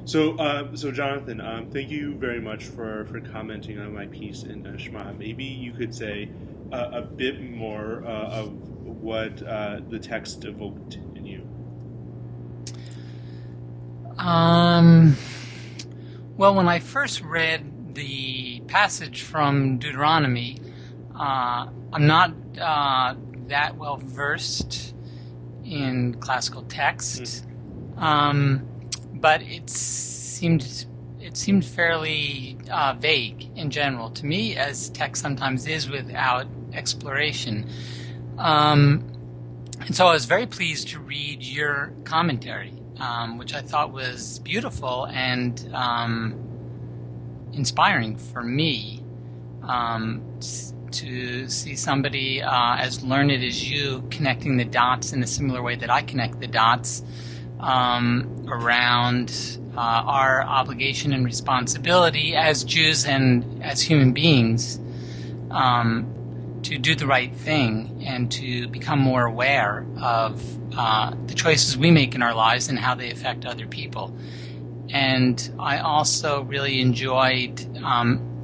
So Jonathan, thank you very much for commenting on my piece in Shema. Maybe you could say a bit more of what the text evoked in you. Well, when I first read the passage from Deuteronomy, I'm not that well versed in classical text, but it seemed fairly vague in general to me, as text sometimes is without exploration. And so I was very pleased to read your commentary, which I thought was beautiful and inspiring for me, to see somebody as learned as you connecting the dots in a similar way that I connect the dots around our obligation and responsibility as Jews and as human beings to do the right thing and to become more aware of the choices we make in our lives and how they affect other people. And I also really enjoyed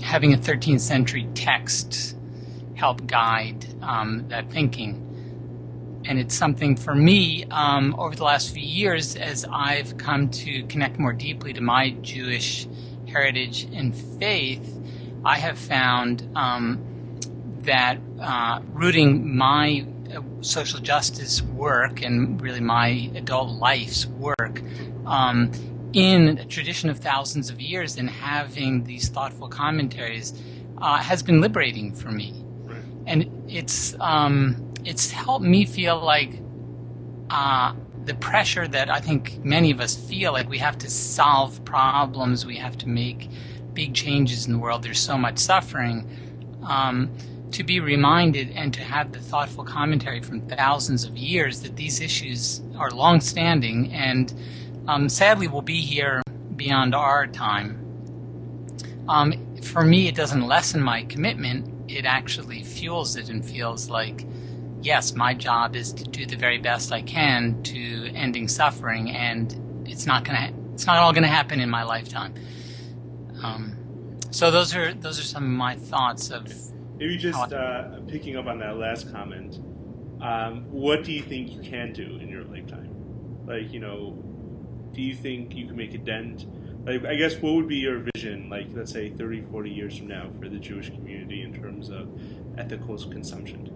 having a 13th century text help guide that thinking. And it's something for me over the last few years, as I've come to connect more deeply to my Jewish heritage and faith, I have found that rooting my social justice work and really my adult life's work in a tradition of thousands of years and having these thoughtful commentaries has been liberating for me. Right. And it's helped me feel like the pressure that I think many of us feel, like we have to solve problems, we have to make big changes in the world, there's so much suffering, to be reminded and to have the thoughtful commentary from thousands of years that these issues are long-standing and sadly will be here beyond our time. For me, it doesn't lessen my commitment, it actually fuels it and feels like, yes, my job is to do the very best I can to ending suffering, and it's not all gonna happen in my lifetime. So those are some of my thoughts of Maybe just picking up on that last comment. What do you think you can do in your lifetime? Like, do you think you can make a dent? Like, I guess what would be your vision, like, let's say 30, 40 years from now for the Jewish community in terms of ethical consumption?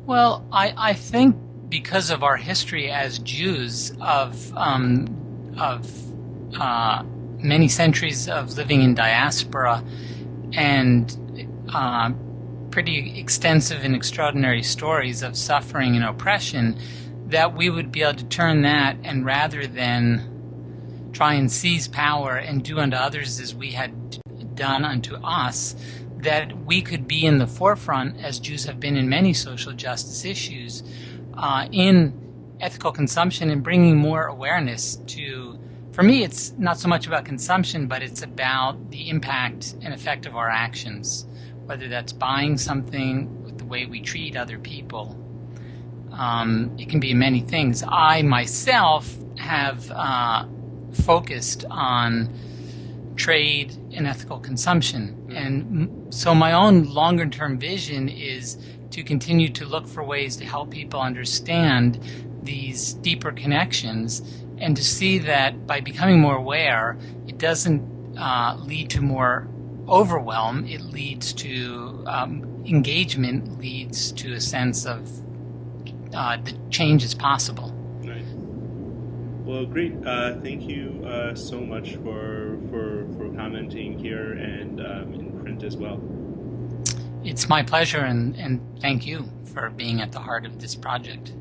Well, I think because of our history as Jews of many centuries of living in diaspora and pretty extensive and extraordinary stories of suffering and oppression, that we would be able to turn that, and rather than try and seize power and do unto others as we had done unto us, that we could be in the forefront, as Jews have been in many social justice issues, in ethical consumption and bringing more awareness to, for me, it's not so much about consumption, but it's about the impact and effect of our actions, whether that's buying something, with the way we treat other people. It can be many things. I myself have focused on trade and ethical consumption. And so my own longer-term vision is to continue to look for ways to help people understand these deeper connections and to see that by becoming more aware, it doesn't lead to more overwhelm. It leads to engagement, leads to a sense of the change is possible. Nice. Well, great. Thank you so much for commenting here and in print as well. It's my pleasure, and thank you for being at the heart of this project.